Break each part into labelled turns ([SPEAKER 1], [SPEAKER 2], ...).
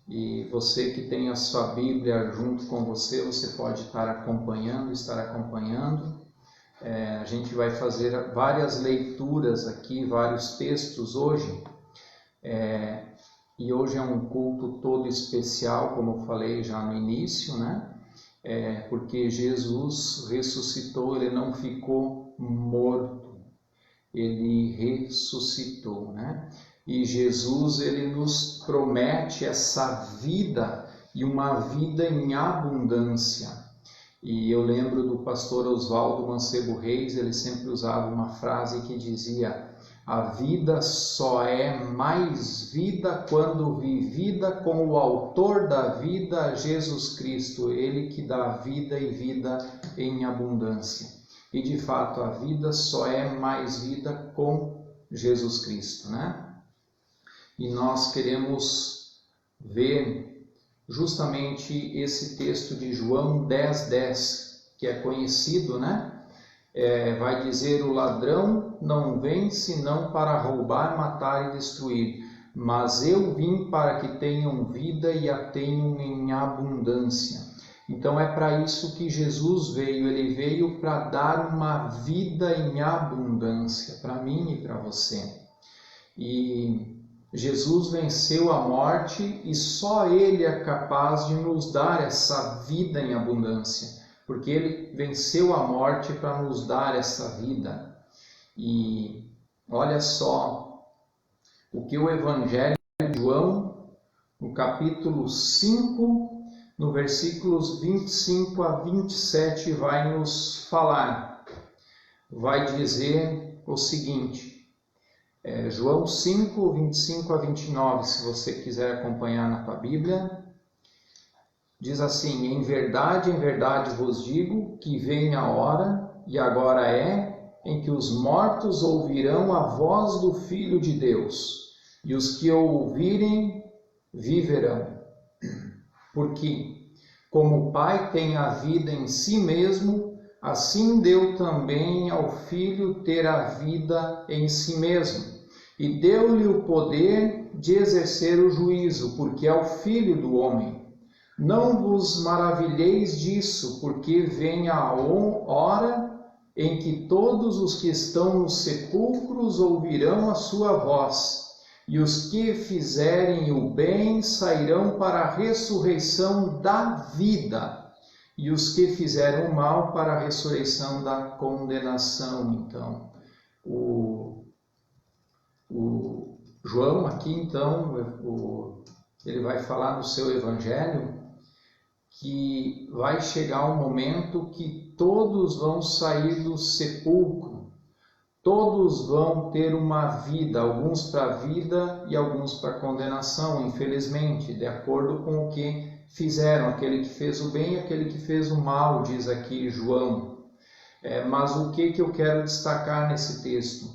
[SPEAKER 1] E você que tem a sua Bíblia junto com você, você pode estar acompanhando. A gente vai fazer várias leituras aqui, vários textos hoje. E hoje é um culto todo especial, como eu falei já no início, né? Porque Jesus ressuscitou, ele não ficou morto, ele ressuscitou, né? E Jesus, ele nos promete essa vida e uma vida em abundância. E eu lembro do pastor Oswaldo Mancebo Reis, ele sempre usava uma frase que dizia: a vida só é mais vida quando vivida com o autor da vida, Jesus Cristo, ele que dá vida e vida em abundância. E de fato a vida só é mais vida com Jesus Cristo, né? E nós queremos ver justamente esse texto de João 10:10, que é conhecido, né? Vai dizer: o ladrão não vem senão para roubar, matar e destruir, mas eu vim para que tenham vida e a tenham em abundância. Então é para isso que Jesus veio, ele veio para dar uma vida em abundância para mim e para você. E Jesus venceu a morte e só ele é capaz de nos dar essa vida em abundância, porque ele venceu a morte para nos dar essa vida. E olha só o que o Evangelho de João, no capítulo 5, no versículos 25 a 27, vai nos falar. Vai dizer o seguinte, João 5, 25 a 29, se você quiser acompanhar na tua Bíblia. Diz assim: em verdade vos digo que vem a hora, e agora é, em que os mortos ouvirão a voz do Filho de Deus, e os que o ouvirem viverão. Porque, como o Pai tem a vida em si mesmo, assim deu também ao Filho ter a vida em si mesmo, e deu-lhe o poder de exercer o juízo, porque é o Filho do homem. Não vos maravilheis disso, porque vem a hora em que todos os que estão nos sepulcros ouvirão a sua voz, e os que fizerem o bem sairão para a ressurreição da vida, e os que fizeram o mal para a ressurreição da condenação. Então, o João aqui, então, ele vai falar no seu Evangelho que vai chegar um momento que todos vão sair do sepulcro, todos vão ter uma vida, alguns para a vida e alguns para a condenação, infelizmente, de acordo com o que fizeram, aquele que fez o bem e aquele que fez o mal, diz aqui João. Mas o que eu quero destacar nesse texto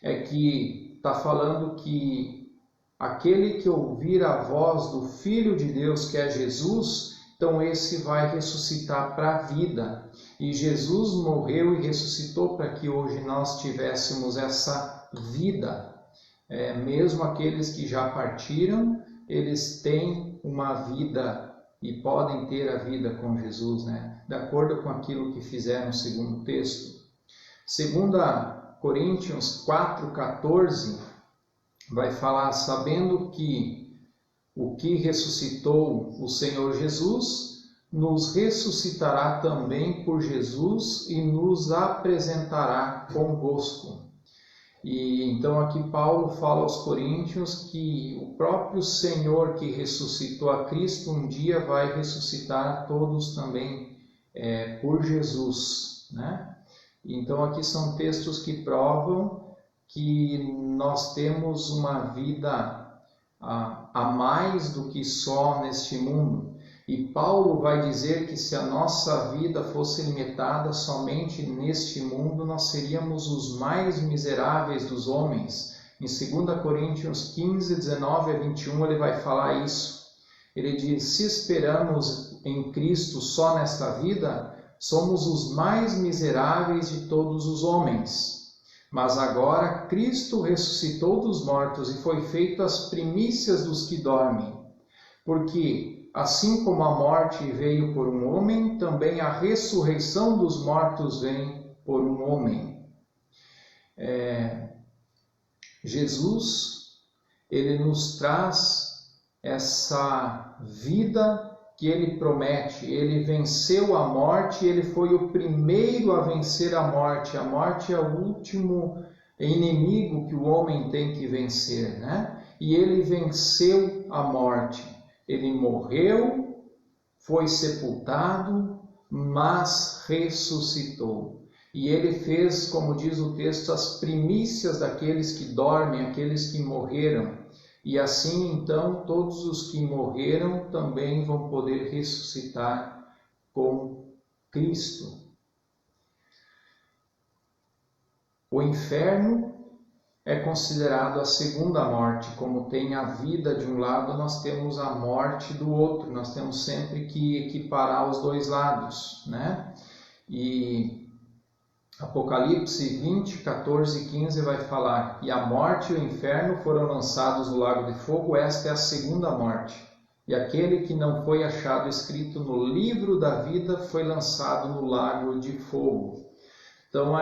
[SPEAKER 1] é que está falando que aquele que ouvir a voz do Filho de Deus, que é Jesus, então esse vai ressuscitar para a vida. E Jesus morreu e ressuscitou para que hoje nós tivéssemos essa vida. Mesmo aqueles que já partiram, eles têm uma vida e podem ter a vida com Jesus, né? De acordo com aquilo que fizeram segundo o texto. 2 Coríntios 4,14 vai falar: sabendo que o que ressuscitou o Senhor Jesus, nos ressuscitará também por Jesus e nos apresentará convosco. E então aqui Paulo fala aos Coríntios que o próprio Senhor que ressuscitou a Cristo um dia vai ressuscitar a todos também por Jesus, né? Então aqui são textos que provam que nós temos uma vida a mais do que só neste mundo. E Paulo vai dizer que se a nossa vida fosse limitada somente neste mundo, nós seríamos os mais miseráveis dos homens. Em 2 Coríntios 15, 19 a 21, ele vai falar isso. Ele diz: se esperamos em Cristo só nesta vida, somos os mais miseráveis de todos os homens. Mas agora Cristo ressuscitou dos mortos e foi feito as primícias dos que dormem. porque assim como a morte veio por um homem, também a ressurreição dos mortos vem por um homem. Jesus, ele nos traz essa vida que ele promete. Ele venceu a morte, ele foi o primeiro a vencer a morte. A morte é o último inimigo que o homem tem que vencer, né? E ele venceu a morte. Ele morreu, foi sepultado, mas ressuscitou. E ele fez, como diz o texto, as primícias daqueles que dormem, aqueles que morreram. E assim, então, todos os que morreram também vão poder ressuscitar com Cristo. O inferno é considerado a segunda morte. Como tem a vida de um lado, nós temos a morte do outro. Nós temos sempre que equiparar os dois lados, né? E Apocalipse 20, 14 e 15 vai falar: e a morte e o inferno foram lançados no lago de fogo. Esta é a segunda morte. E aquele que não foi achado escrito no livro da vida foi lançado no lago de fogo. Então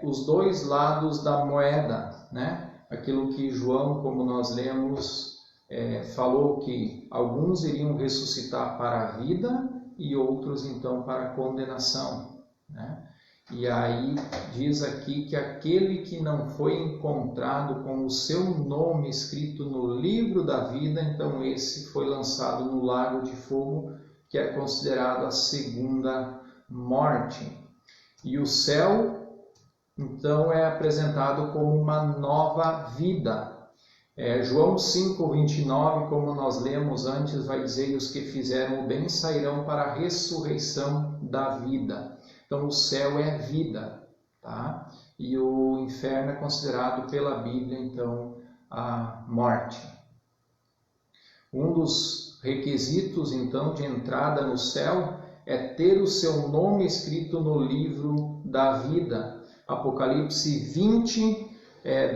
[SPEAKER 1] os dois lados da moeda, né? Aquilo que João, como nós lemos, falou que alguns iriam ressuscitar para a vida e outros então para a condenação, né? E aí diz aqui que aquele que não foi encontrado com o seu nome escrito no livro da vida, então esse foi lançado no lago de fogo, que é considerado a segunda morte. E o céu, então, é apresentado como uma nova vida. João 5:29, como nós lemos antes, vai dizer: e os que fizeram o bem sairão para a ressurreição da vida. Então, o céu é vida, tá? E o inferno é considerado pela Bíblia, então, a morte. Um dos requisitos, então, de entrada no céu é ter o seu nome escrito no livro da vida. Apocalipse 20,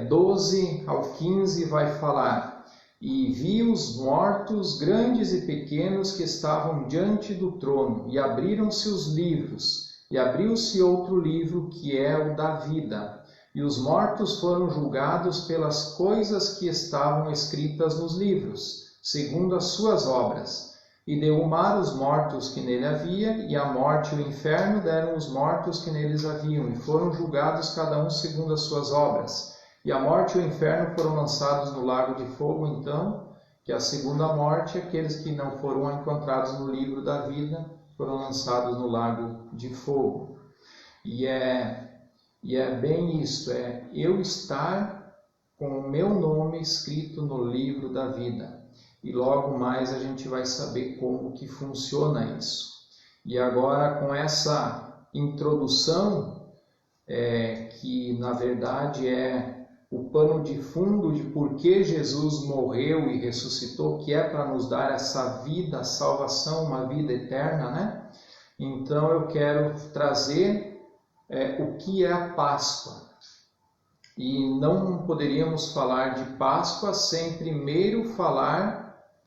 [SPEAKER 1] 12 ao 15 vai falar: e vi os mortos, grandes e pequenos, que estavam diante do trono, e abriram-se os livros. E abriu-se outro livro, que é o da vida. E os mortos foram julgados pelas coisas que estavam escritas nos livros, segundo as suas obras. E deu o mar os mortos que nele havia, e a morte e o inferno deram os mortos que neles haviam, e foram julgados cada um segundo as suas obras. E a morte e o inferno foram lançados no lago de fogo, então, que é a segunda morte, aqueles que não foram encontrados no livro da vida, foram lançados no lago de fogo. E é bem isto, eu estar com o meu nome escrito no livro da vida. E logo mais a gente vai saber como que funciona isso. E agora, com essa introdução, que na verdade é o pano de fundo de por que Jesus morreu e ressuscitou, que é para nos dar essa vida, a salvação, uma vida eterna, né? Então eu quero trazer o que é a Páscoa. E não poderíamos falar de Páscoa sem primeiro falar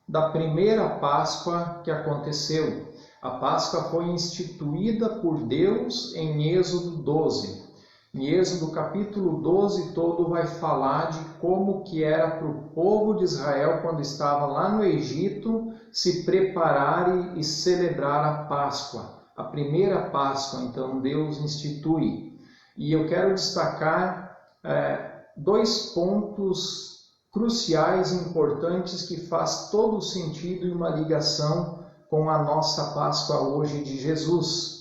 [SPEAKER 1] da primeira Páscoa que aconteceu. A Páscoa foi instituída por Deus em Êxodo 12. Em Êxodo capítulo 12 todo vai falar de como que era para o povo de Israel, quando estava lá no Egito, se preparar e celebrar a Páscoa. A primeira Páscoa, então, Deus institui. E eu quero destacar dois pontos cruciais e importantes que faz todo sentido e uma ligação com a nossa Páscoa hoje de Jesus.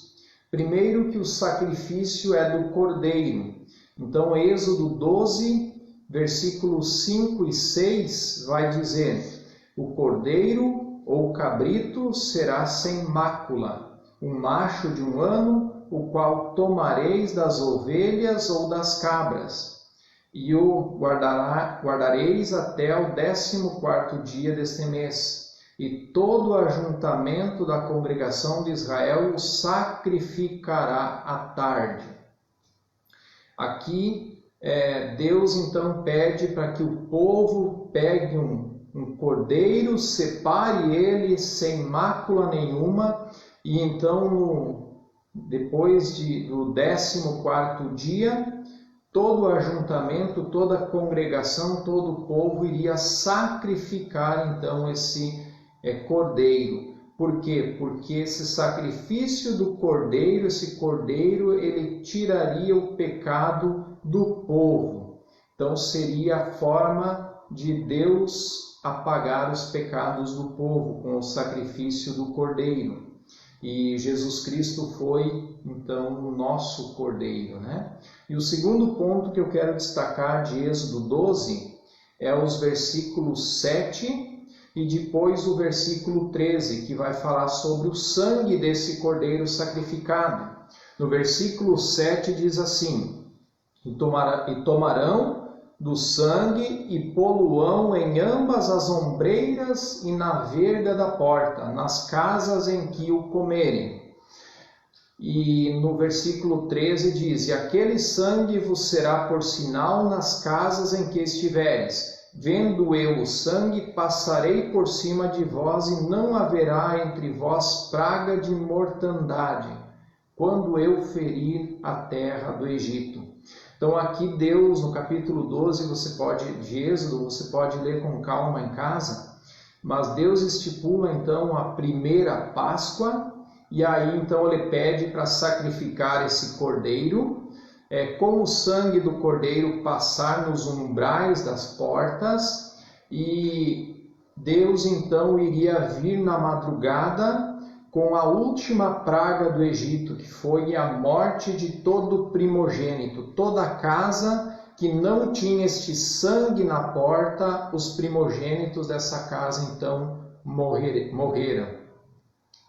[SPEAKER 1] Primeiro, que o sacrifício é do Cordeiro. Então, Êxodo 12, versículos 5 e 6 vai dizer: o cordeiro ou cabrito será sem mácula, um macho de 1 ano, o qual tomareis das ovelhas ou das cabras, e o guardareis até o 14º dia deste mês. E todo o ajuntamento da congregação de Israel o sacrificará à tarde. Aqui Deus então pede para que o povo pegue um um cordeiro, separe ele sem mácula nenhuma, e então, depois do 14º dia, todo o ajuntamento, toda a congregação, todo o povo iria sacrificar então esse cordeiro. Por quê? Porque esse sacrifício do cordeiro, esse cordeiro, ele tiraria o pecado do povo. Então seria a forma de Deus apagar os pecados do povo com o sacrifício do cordeiro. E Jesus Cristo foi, então, o nosso cordeiro, né? E o segundo ponto que eu quero destacar de Êxodo 12 é os versículos 7 e depois o versículo 13, que vai falar sobre o sangue desse cordeiro sacrificado. No versículo 7 diz assim: E tomarão do sangue e poluão em ambas as ombreiras e na verga da porta, nas casas em que o comerem. E no versículo 13 diz: E aquele sangue vos será por sinal nas casas em que estiveres. Vendo eu o sangue, passarei por cima de vós, e não haverá entre vós praga de mortandade, quando eu ferir a terra do Egito. Então aqui Deus, no capítulo 12 de Êxodo, você pode ler com calma em casa, mas Deus estipula então a primeira Páscoa, e aí então ele pede para sacrificar esse cordeiro, com o sangue do cordeiro passar nos umbrais das portas, e Deus então iria vir na madrugada com a última praga do Egito, que foi a morte de todo primogênito. Toda casa que não tinha este sangue na porta, os primogênitos dessa casa então morreram.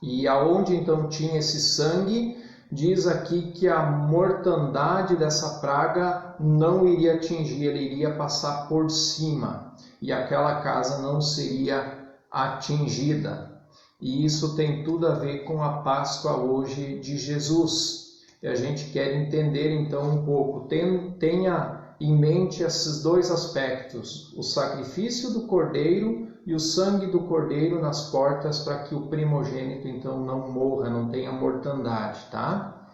[SPEAKER 1] E aonde então tinha esse sangue, diz aqui que a mortandade dessa praga não iria atingir, ele iria passar por cima, e aquela casa não seria atingida. E isso tem tudo a ver com a Páscoa hoje de Jesus. E a gente quer entender então um pouco. Tenha em mente esses dois aspectos: o sacrifício do cordeiro e o sangue do cordeiro nas portas, para que o primogênito então não morra, não tenha mortandade, tá?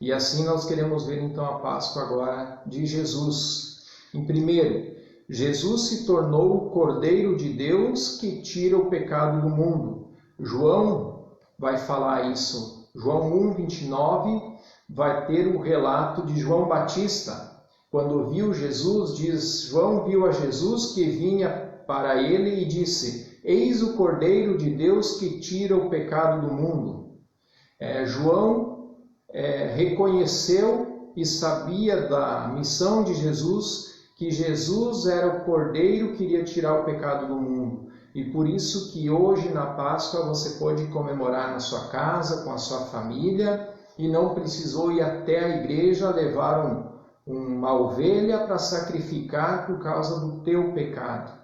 [SPEAKER 1] E assim nós queremos ver então a Páscoa agora de Jesus. Em primeiro, Jesus se tornou o Cordeiro de Deus que tira o pecado do mundo. João vai falar isso. João 1:29 vai ter o relato de João Batista. Quando viu Jesus, diz: João viu a Jesus que vinha para ele e disse: Eis o Cordeiro de Deus que tira o pecado do mundo. João reconheceu e sabia da missão de Jesus, que Jesus era o Cordeiro que iria tirar o pecado do mundo. E por isso que hoje na Páscoa você pode comemorar na sua casa, com a sua família, e não precisou ir até a igreja levar uma ovelha para sacrificar por causa do teu pecado.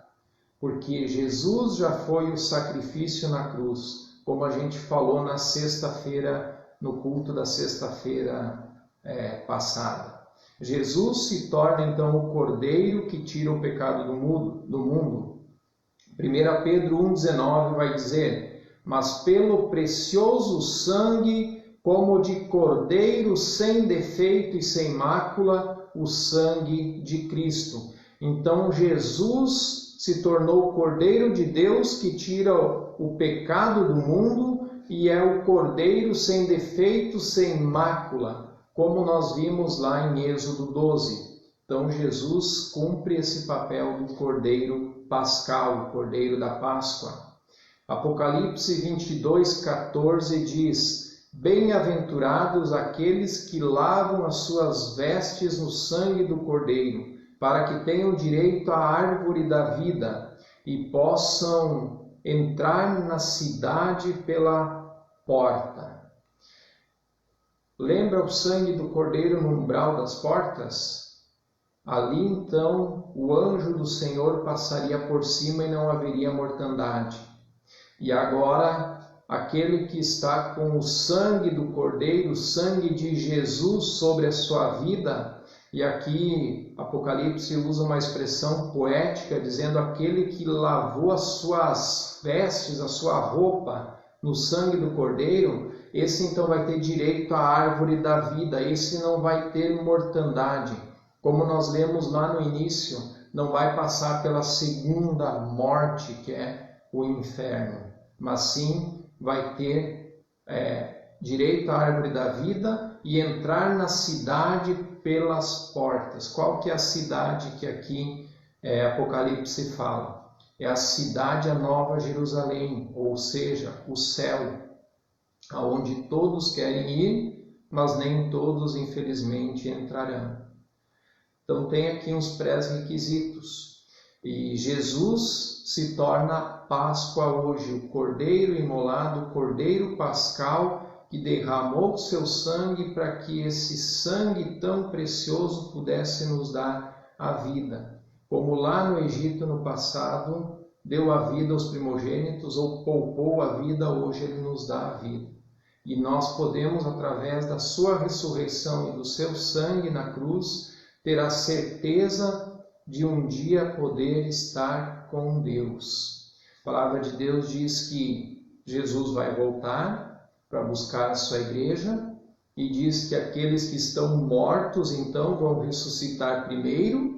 [SPEAKER 1] Porque Jesus já foi o sacrifício na cruz, como a gente falou na sexta-feira, no culto da sexta-feira passada. Jesus se torna então o Cordeiro que tira o pecado do mundo. 1 Pedro 1,19 vai dizer: Mas pelo precioso sangue, como de cordeiro sem defeito e sem mácula, o sangue de Cristo. Então Jesus se tornou o Cordeiro de Deus que tira o pecado do mundo e é o Cordeiro sem defeito, sem mácula, como nós vimos lá em Êxodo 12. Então Jesus cumpre esse papel do Cordeiro pascal, o Cordeiro da Páscoa. Apocalipse 22:14 diz: Bem-aventurados aqueles que lavam as suas vestes no sangue do Cordeiro, para que tenham direito à árvore da vida e possam entrar na cidade pela porta. Lembra o sangue do Cordeiro no umbral das portas? Ali então o anjo do Senhor passaria por cima e não haveria mortandade. E agora aquele que está com o sangue do Cordeiro, o sangue de Jesus sobre a sua vida, E aqui Apocalipse usa uma expressão poética dizendo aquele que lavou as suas vestes, a sua roupa no sangue do Cordeiro, esse então vai ter direito à árvore da vida, esse não vai ter mortandade. Como nós lemos lá no início, não vai passar pela segunda morte, que é o inferno, mas sim vai ter direito à árvore da vida e entrar na cidade pelas portas. Qual que é a cidade que aqui Apocalipse fala? É a cidade, a Nova Jerusalém, ou seja, o céu, aonde todos querem ir, mas nem todos, infelizmente, entrarão. Então tem aqui uns pré-requisitos. E Jesus se torna Páscoa hoje, o Cordeiro imolado, o Cordeiro Pascal, que derramou o seu sangue para que esse sangue tão precioso pudesse nos dar a vida. Como lá no Egito no passado, deu a vida aos primogênitos ou poupou a vida, hoje Ele nos dá a vida. E nós podemos, através da sua ressurreição e do seu sangue na cruz, ter a certeza de um dia poder estar com Deus. A palavra de Deus diz que Jesus vai voltar para buscar a sua igreja e diz que aqueles que estão mortos então vão ressuscitar primeiro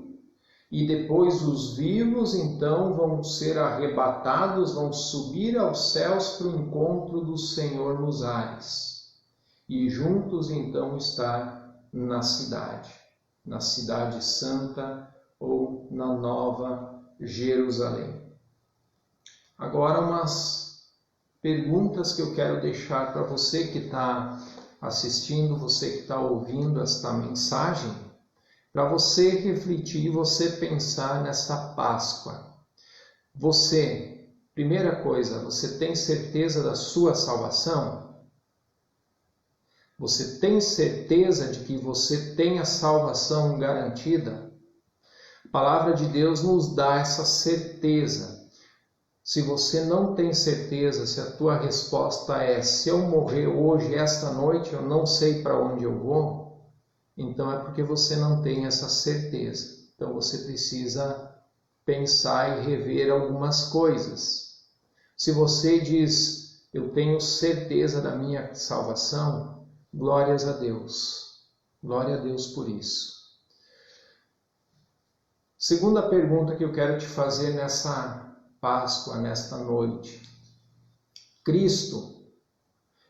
[SPEAKER 1] e depois os vivos então vão ser arrebatados, vão subir aos céus para o encontro do Senhor nos ares e juntos então estar na cidade santa ou na Nova Jerusalém. Agora umas perguntas que eu quero deixar para você que está assistindo, você que está ouvindo esta mensagem, para você refletir, você pensar nessa Páscoa. Você, primeira coisa, você tem certeza da sua salvação? Você tem certeza de que você tem a salvação garantida? A palavra de Deus nos dá essa certeza. Se você não tem certeza, se a tua resposta é se eu morrer hoje, esta noite, eu não sei para onde eu vou, então é porque você não tem essa certeza. Então você precisa pensar e rever algumas coisas. Se você diz, eu tenho certeza da minha salvação, glórias a Deus. Glória a Deus por isso. Segunda pergunta que eu quero te fazer nessa Páscoa, nesta noite. Cristo,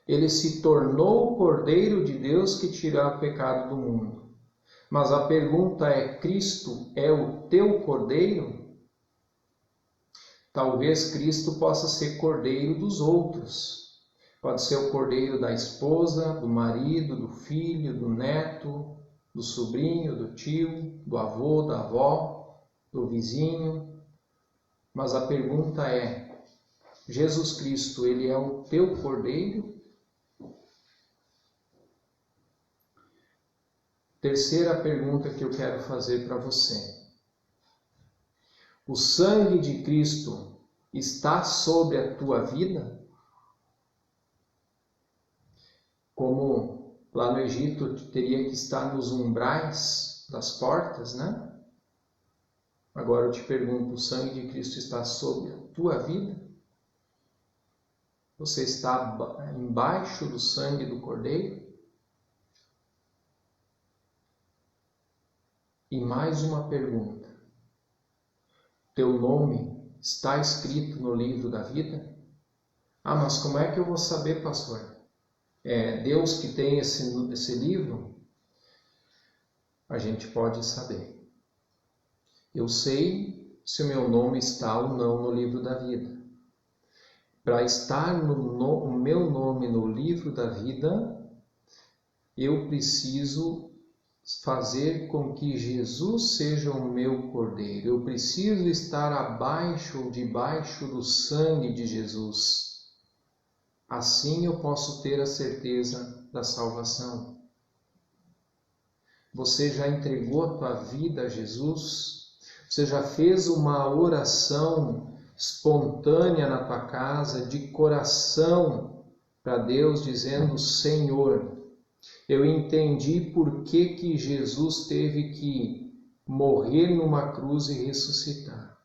[SPEAKER 1] Ele se tornou o Cordeiro de Deus que tira o pecado do mundo. Mas a pergunta é, Cristo é o teu Cordeiro? Talvez Cristo possa ser Cordeiro dos outros. Pode ser o Cordeiro da esposa, do marido, do filho, do neto, do sobrinho, do tio, do avô, da avó, do vizinho. Mas a pergunta é, Jesus Cristo, Ele é o teu Cordeiro? Terceira pergunta que eu quero fazer para você. O sangue de Cristo está sobre a tua vida? Como lá no Egito teria que estar nos umbrais das portas, né? Agora eu te pergunto, o sangue de Cristo está sobre a tua vida? Você está embaixo do sangue do Cordeiro? E mais uma pergunta. Teu nome está escrito no livro da vida? Ah, mas como é que eu vou saber, pastor? É Deus que tem esse livro? A gente pode saber. Eu sei se o meu nome está ou não no livro da vida. Para estar o meu nome no livro da vida, eu preciso fazer com que Jesus seja o meu Cordeiro. Eu preciso estar abaixo ou debaixo do sangue de Jesus. Assim eu posso ter a certeza da salvação. Você já entregou a tua vida a Jesus? Você já fez uma oração espontânea na tua casa, de coração, para Deus, dizendo, Senhor, Eu entendi por que Jesus teve que morrer numa cruz e ressuscitar.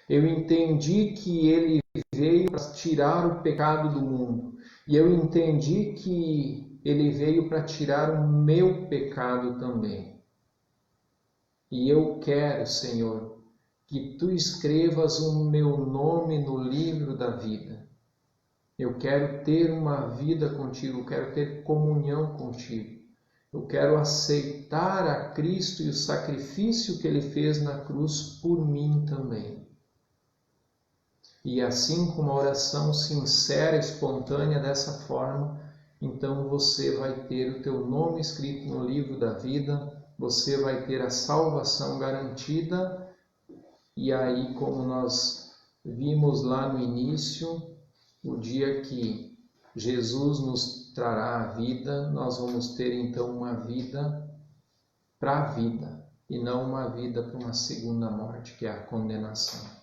[SPEAKER 1] Eu entendi que ele veio para tirar o pecado do mundo. E eu entendi que ele veio para tirar o meu pecado também. E eu quero, Senhor, que tu escrevas o meu nome no livro da vida. Eu quero ter uma vida contigo, eu quero ter comunhão contigo. Eu quero aceitar a Cristo e o sacrifício que ele fez na cruz por mim também. E assim, com uma oração sincera, espontânea dessa forma, então você vai ter o teu nome escrito no livro da vida, você vai ter a salvação garantida. E aí, como nós vimos lá no início, o dia que Jesus nos trará a vida, nós vamos ter então uma vida para a vida, e não uma vida para uma segunda morte, que é a condenação.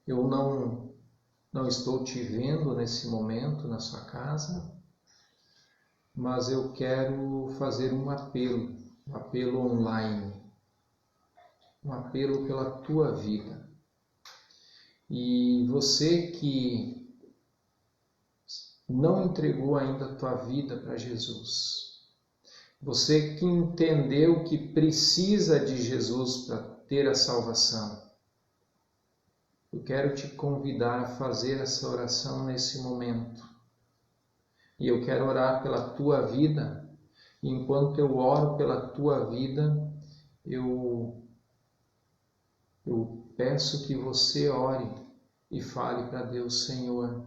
[SPEAKER 1] Eu não estou te vendo nesse momento na sua casa, mas eu quero fazer um apelo online, um apelo pela tua vida. E você que não entregou ainda a tua vida para Jesus, você que entendeu que precisa de Jesus para ter a salvação, eu quero te convidar a fazer essa oração nesse momento. E eu quero orar pela tua vida. E enquanto eu oro pela tua vida, eu peço que você ore e fale para Deus: Senhor,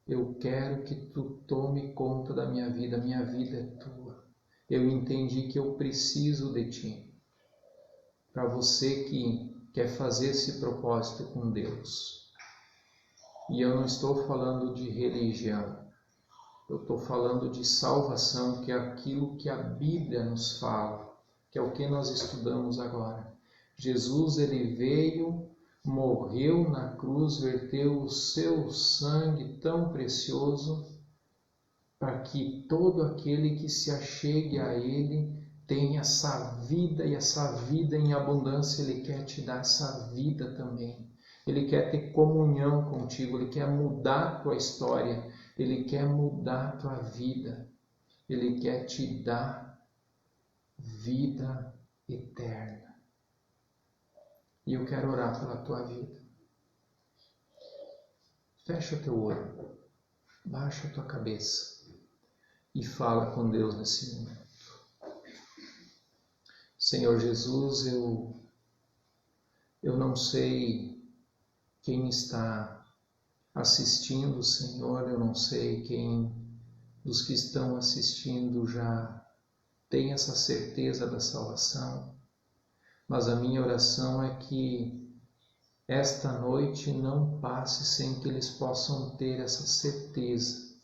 [SPEAKER 1] eu quero que tu tome conta da minha vida é tua. Eu entendi que eu preciso de ti. Para você que quer fazer esse propósito com Deus. E eu não estou falando de religião, eu estou falando de salvação, que é aquilo que a Bíblia nos fala, que é o que nós estudamos agora. Jesus, ele veio, morreu na cruz, verteu o seu sangue tão precioso, para que todo aquele que se achegue a ele tenha essa vida, e essa vida em abundância. Ele quer te dar essa vida também. Ele quer ter comunhão contigo, ele quer mudar a tua história, ele quer mudar a tua vida, ele quer te dar vida eterna. E eu quero orar pela tua vida. Fecha o teu olho, baixa a tua cabeça e fala com Deus nesse momento. Senhor Jesus, eu não sei quem está assistindo, Senhor, eu não sei quem dos que estão assistindo já tem essa certeza da salvação, mas a minha oração é que esta noite não passe sem que eles possam ter essa certeza,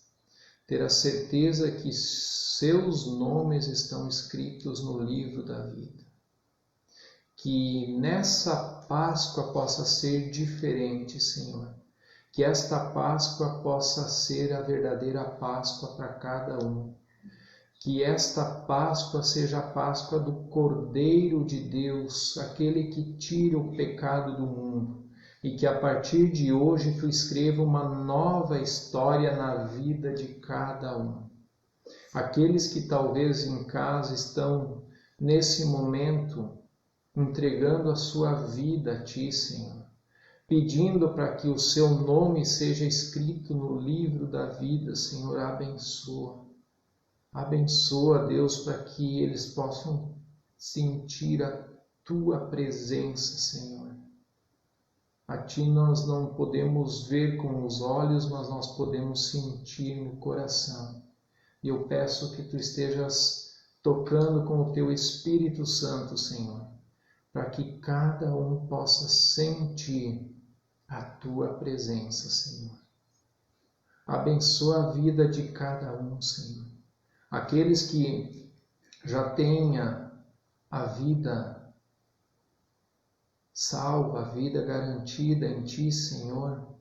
[SPEAKER 1] ter a certeza que seus nomes estão escritos no livro da vida. Que nessa Páscoa possa ser diferente, Senhor. Que esta Páscoa possa ser a verdadeira Páscoa para cada um. Que esta Páscoa seja a Páscoa do Cordeiro de Deus, aquele que tira o pecado do mundo. E que a partir de hoje tu escreva uma nova história na vida de cada um. Aqueles que talvez em casa estão nesse momento entregando a sua vida a ti, Senhor, pedindo para que o seu nome seja escrito no livro da vida, Senhor, abençoa. Abençoa, Deus, para que eles possam sentir a tua presença, Senhor. A ti nós não podemos ver com os olhos, mas nós podemos sentir no coração. E eu peço que tu estejas tocando com o teu Espírito Santo, Senhor, para que cada um possa sentir a tua presença, Senhor. Abençoa a vida de cada um, Senhor. Aqueles que já tenham a vida salva, a vida garantida em ti, Senhor,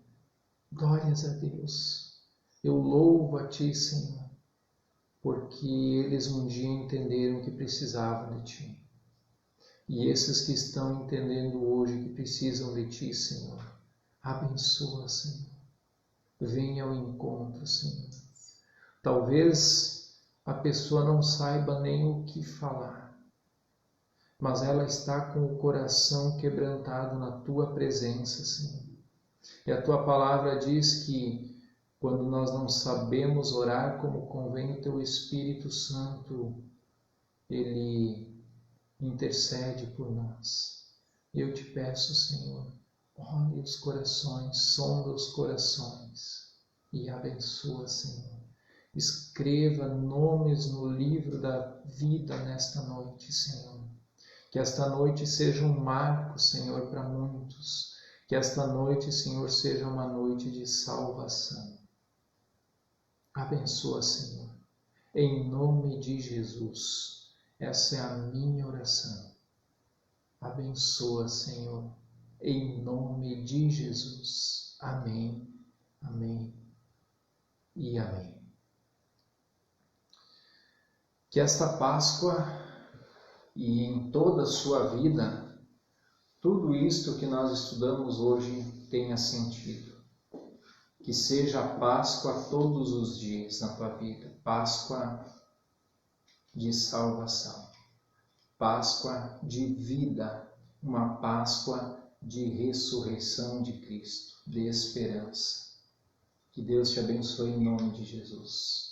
[SPEAKER 1] glórias a Deus. Eu louvo a ti, Senhor. porque eles um dia entenderam que precisavam de Ti. E esses que estão entendendo hoje que precisam de Ti, Senhor, abençoa, Senhor. Venha ao encontro, Senhor. Talvez a pessoa não saiba nem o que falar, mas ela está com o coração quebrantado na Tua presença, Senhor. E a Tua palavra diz que quando nós não sabemos orar como convém, o Teu Espírito Santo, Ele intercede por nós. Eu te peço, Senhor, olhe os corações, sonda os corações e abençoa, Senhor. Escreva nomes no livro da vida nesta noite, Senhor. Que esta noite seja um marco, Senhor, para muitos. Que esta noite, Senhor, seja uma noite de salvação. Abençoa, Senhor. Em nome de Jesus. Essa é a minha oração. Abençoa, Senhor. Em nome de Jesus. Amém, amém e amém. Que esta Páscoa e em toda a sua vida, tudo isto que nós estudamos hoje tenha sentido. Que seja a Páscoa todos os dias na tua vida. Páscoa de salvação. Páscoa de vida. Uma Páscoa de ressurreição de Cristo, de esperança. Que Deus te abençoe em nome de Jesus.